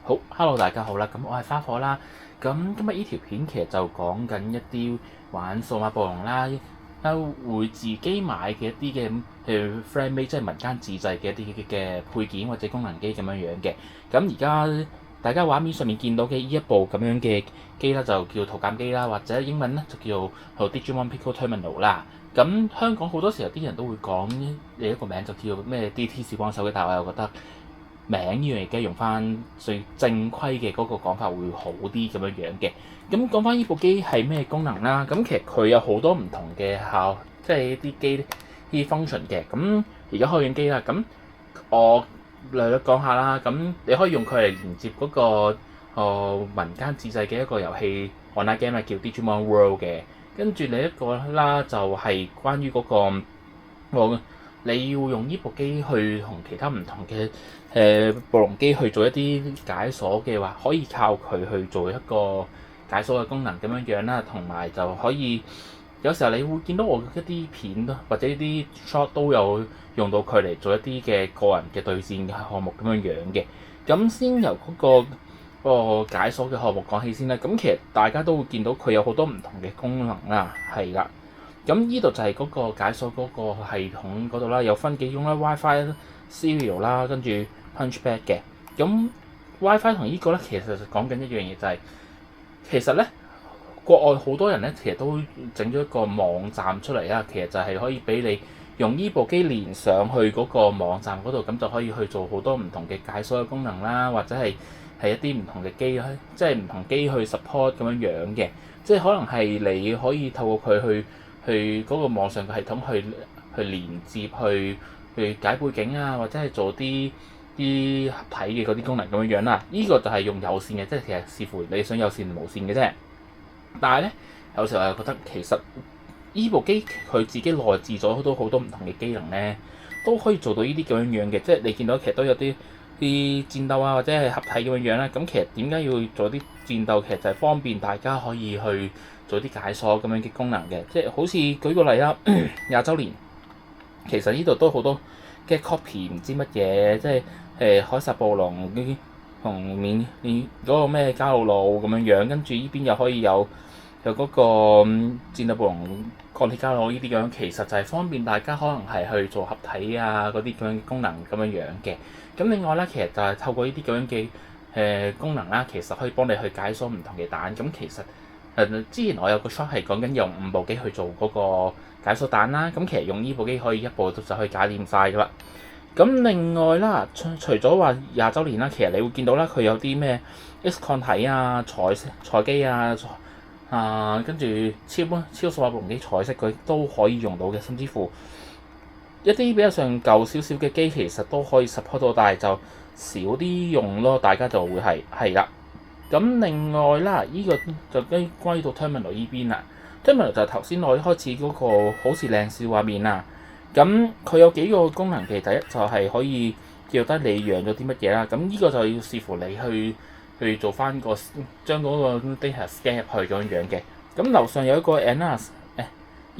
好，Hello 大家好啦，咁我係花火啦。咁今日呢條片其實就講緊一啲玩數碼暴龍啦，會自己買嘅一啲嘅Frame-made 即係民間自製嘅一啲嘅配件或者功能機咁樣樣嘅。咁而家大家畫面上面見到嘅呢一部咁樣嘅機啦，就叫圖鑑機啦，或者英文咧就叫 Digimon Pico Terminal 啦。咁香港好多時候啲人都會講另一個名就叫咩 DT 小幫手嘅，但係我又覺得名呢樣嘢嘅用翻最正規嘅嗰個講法會好啲咁樣樣嘅。咁講翻呢部機係咩功能啦？咁其實佢有好多唔同嘅即係啲機啲 function 嘅。咁而家開緊機啦，咁我略略講下啦。咁你可以用佢嚟連接嗰個民間自製嘅一個遊戲 online game 啦，叫 Digimon World 嘅。跟住另一個啦，就係關於嗰個你要用呢部機去同其他唔同嘅暴龍機去做一啲解鎖嘅話，可以靠佢去做一個解鎖嘅功能咁樣樣啦，同埋就可以有時候你會見到我一啲片或者啲 shot 都有用到佢嚟做一啲嘅個人嘅對戰嘅項目咁樣樣嘅。咁先由嗰個解鎖嘅項目講起先啦。咁其實大家都會見到佢有好多唔同嘅功能啦，係啦。咁呢度就係嗰個解鎖嗰個系統嗰度啦，有分幾種啦 ，WiFi、Serial 啦，跟住 Punchback 嘅。咁 WiFi 同呢個咧，其實就講緊一樣嘢，就係其實咧國外好多人咧，其實都整咗一個網站出嚟啦。其實就係可以俾你用呢部機連上去嗰個網站嗰度，咁就可以去做好多唔同嘅解鎖嘅功能啦，或者係一啲唔同嘅機，即係唔同機去 support 咁樣樣嘅。即係可能係你可以透過佢去嗰個網上嘅系統去連接去解背景啊，或者係做啲合體嘅嗰啲功能咁樣樣啦。呢個就係用有線嘅，即係其實視乎你想有線定無線嘅啫。但係咧，有時候我又覺得其實呢部機佢自己內置咗好多唔同嘅機能咧，都可以做到呢啲咁樣樣嘅。即係你見到其實都有啲戰鬥啊，或者係合體咁樣樣啦。咁其實點解要做啲戰鬥？其實就係方便大家可以去做啲解鎖咁樣嘅功能嘅。即係好似舉個例啦，20週年其實呢度都好多嘅 copy 唔知乜嘢，即係凱撒暴龍同面嗰個咩加魯魯咁樣樣，跟住呢邊又可以有嗰個戰鬥暴龍鋼鐵加魯魯呢啲咁樣，其實就係方便大家可能係去做合體啊嗰啲咁樣嘅功能咁樣樣嘅。咁另外咧，其實就係透過呢啲咁樣嘅功能啦，其實可以幫你去解鎖唔同嘅蛋。咁其實之前我有個 shot 係講緊用5部機去做嗰個解鎖蛋啦。咁其實用呢部機可以一部就可以搞掂晒噶啦。咁另外啦，除咗話20週年啦，其實你會見到啦，佢有啲咩 X 抗體啊、彩機啊、跟住超數碼暴龍機彩色佢都可以用到嘅，甚至乎一啲比較上舊少少嘅機其實都可以 support 到，但係就少啲用咯。大家就會係啦。咁另外啦，呢個就歸到 Terminal 呢邊啦。Terminal 就係頭先我一開始嗰個好似靚笑畫面啦。咁佢有幾個功能嘅，第一就係可以叫得你養咗啲乜嘢啦。咁呢個就要視乎你去做翻將嗰個 data scan 入去咁樣嘅。咁樓上有一個 analysis 呢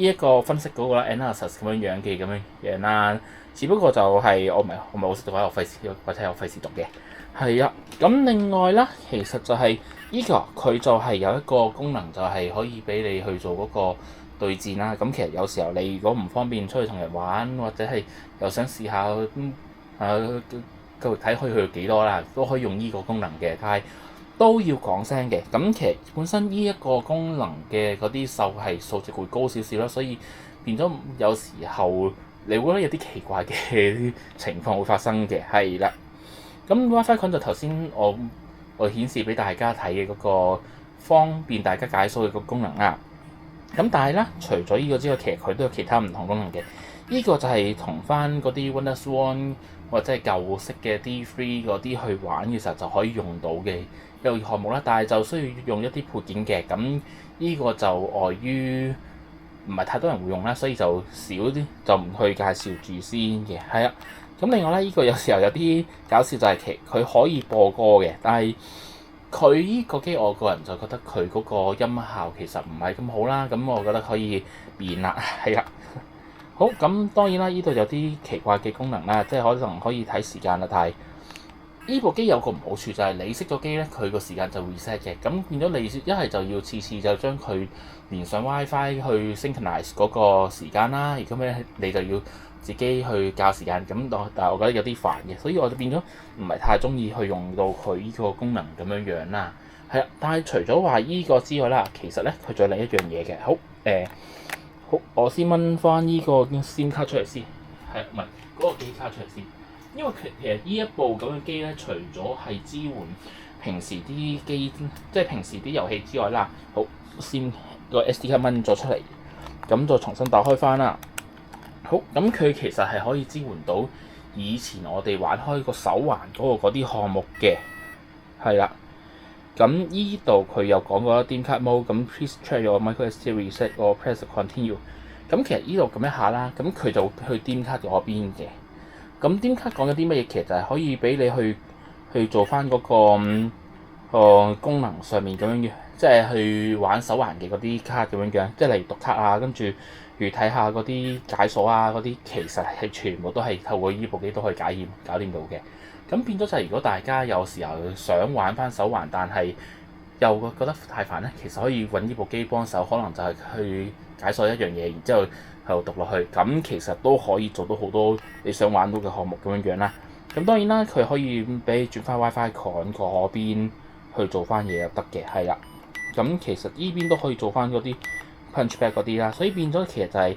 一個分析嗰個 analysis 咁樣嘅咁樣啦。只不過就係我唔係好識讀，我費事或者我費事讀嘅。係啊，咁另外啦，其實就係呢個佢就係有一個功能，就係可以俾你去做嗰個對戰啦。咁其實有時候你如果唔方便出去同人玩，或者係又想試下睇可以去到幾多啦，都可以用呢個功能嘅。但係都要講聲嘅。咁其實本身呢一個功能嘅嗰啲數值會高少少啦，所以變咗有時候你會覺得有啲奇怪嘅情況會發生嘅。係啦。咁 WiFi 菌就頭先我顯示俾大家睇嘅嗰個方便大家解鎖嘅個功能啦。咁但係咧，除咗呢個之外，其實佢都有其他唔同功能嘅。呢個就係同翻嗰啲 WonderSwan 或者係舊式嘅 D3 嗰啲去玩嘅時候就可以用到嘅一個項目啦。但係就需要用一啲配件嘅。咁呢個就礙於唔係太多人會用啦，所以就少啲就唔去介紹住先嘅。係啊。咁另外咧，呢個有時候有啲搞笑就係佢可以播歌嘅，但係佢呢個機我個人就覺得佢嗰個音效其實唔係咁好啦。咁我覺得可以變啦。係啦。好，咁當然啦，呢度有啲奇怪嘅功能啦，即係可能可以睇時間啦，但係呢部機有個唔好處就係你熄咗機咧，佢個時間就會 reset 嘅，咁變咗你一係就要次次就將佢連上 WiFi 去 synchronize 嗰個時間啦，如果咩你就要自己去校時間，但係我覺得有啲煩嘅，所以我就變咗唔係太中意去用到佢呢個功能咁樣樣啦。係啊，但係除咗話依個之外啦，其實咧佢仲有另一樣嘢嘅。好，我先掹翻呢個 SIM 卡出嚟先，係唔係嗰個機卡出嚟先？因為其實呢一部咁嘅機咧，除咗係支援平時啲機，即係平時啲遊戲之外啦，好先個 SD 卡掹咗出嚟，咁再重新打開翻啦。好，咁佢其實係可以支援到以前我哋玩開個手環嗰啲項目嘅，係啦。咁依度佢有講過 DIM card mode，咁 please check your micro SD reset or press continue。咁其實依度撳一下啦，咁佢就去 DIM card 嗰邊嘅。咁 DIM card 講緊啲乜嘢？其實就係可以俾你去做翻嗰個功能上面咁樣嘅，即係去玩手環嘅嗰啲卡咁樣嘅，即係例如讀卡啊，跟住如睇下嗰啲解鎖啊嗰啲，其實係全部都係透過依部機都可以搞掂到嘅。咁變咗就係如果大家有時候想玩翻手環，但係又覺得太煩咧，其實可以揾呢部機幫手，可能就係去解鎖一樣嘢，然之後喺度讀落去，咁其實都可以做到好多你想玩到嘅項目咁樣樣啦。咁當然啦，佢可以俾你轉翻 WiFi con 嗰邊去做翻嘢又得嘅，係啦。咁其實依邊都可以做翻嗰啲 punchback 嗰啲啦，所以變咗其實就係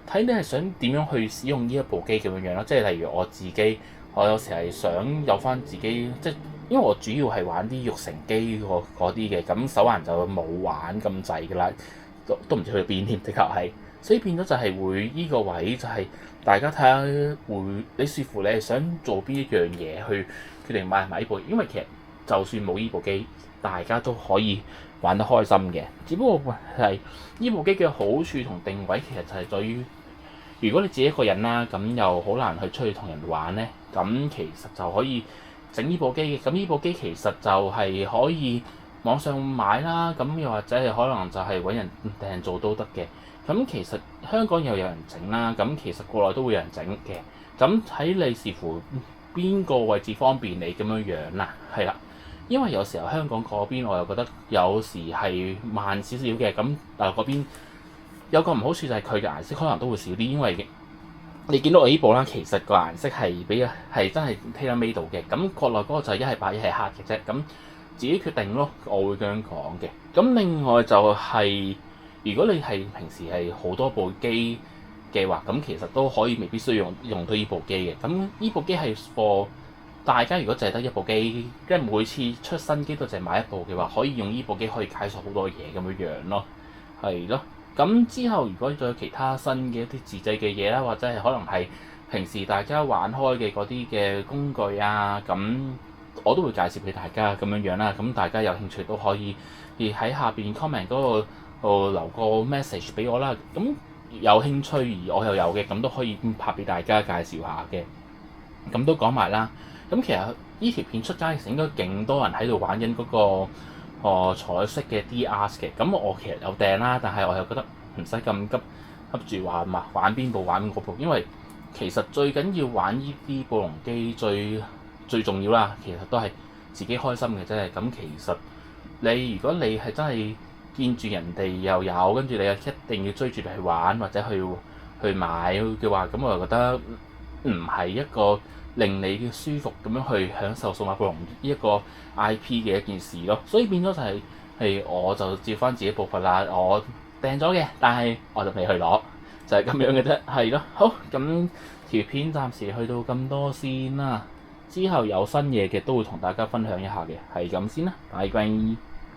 睇你係想點樣去使用呢一部機咁樣樣咯。即係例如我自己，我有時係想有翻自己，即係因為我主要係玩啲育成機嗰啲嘅，咁手環就冇玩咁滯㗎啦，都唔知去邊添，的確係。所以變咗就係會依個位就係大家睇下你視乎你係想做邊一樣嘢去決定買唔買呢部，因為其實就算冇呢部機，大家都可以玩得開心嘅。只不過係呢部機嘅好處同定位其實就係在於，如果你自己一個人啦，咁又好難去出去同人玩咧，咁其實就可以整呢部機嘅。咁呢部機其實就係可以網上買啦，咁又或者係可能就係揾人訂做都得嘅。咁其實香港又有人整啦，咁其實國內都會有人整嘅。咁睇你視乎邊個位置方便你咁樣樣啦，係啦。因為有時候香港嗰邊我又覺得有時係慢少少嘅，咁但係嗰邊有個唔好處就係佢嘅顏色可能都會少啲，因為你見到我呢部啦，其實個顏色係真係 tailor made 到嘅。咁國內嗰個就係一係白一係黑嘅啫，咁自己決定咯，我會咁樣講嘅。咁另外就係，如果你係平時係好多部機嘅話，咁其實都可以未必需要用到呢部機嘅。咁呢部機係 for 大家如果淨係得一部機，即係每次出新機都淨係買一部嘅話，可以用呢部機可以解鎖好多嘢咁樣樣咯，係咯。咁之後如果再有其他新嘅一啲自製嘅嘢啦，或者係可能係平時大家玩開嘅嗰啲嘅工具啊，咁我都會介紹俾大家咁樣樣啦。咁大家有興趣都可以而喺下邊 comment 嗰度留個 message 俾我啦。咁有興趣而我又有嘅，咁都可以拍俾大家介紹下嘅。咁都講埋啦。咁其實呢條片出街其實應該勁多人喺度玩緊嗰個彩色嘅 DRS 嘅。咁我其實有訂啦，但係我又覺得唔使咁急住話玩邊部玩嗰部，因為其實最緊要玩呢啲暴龍機最重要啦，其實都係自己開心嘅啫。咁其實如果你係真係見住人哋又有，跟住你又一定要追住去玩或者去買嘅話，咁我就覺得唔係一個令你舒服咁樣去享受數碼暴龍呢一個 IP 嘅一件事咯。所以變咗就係我就照翻自己步伐啦，我訂咗嘅，但係我就未去攞，就係咁樣嘅啫，係咯。好，咁條片暫時去到咁多先啦，之後有新嘢嘅都會同大家分享一下嘅，係咁先啦，拜拜。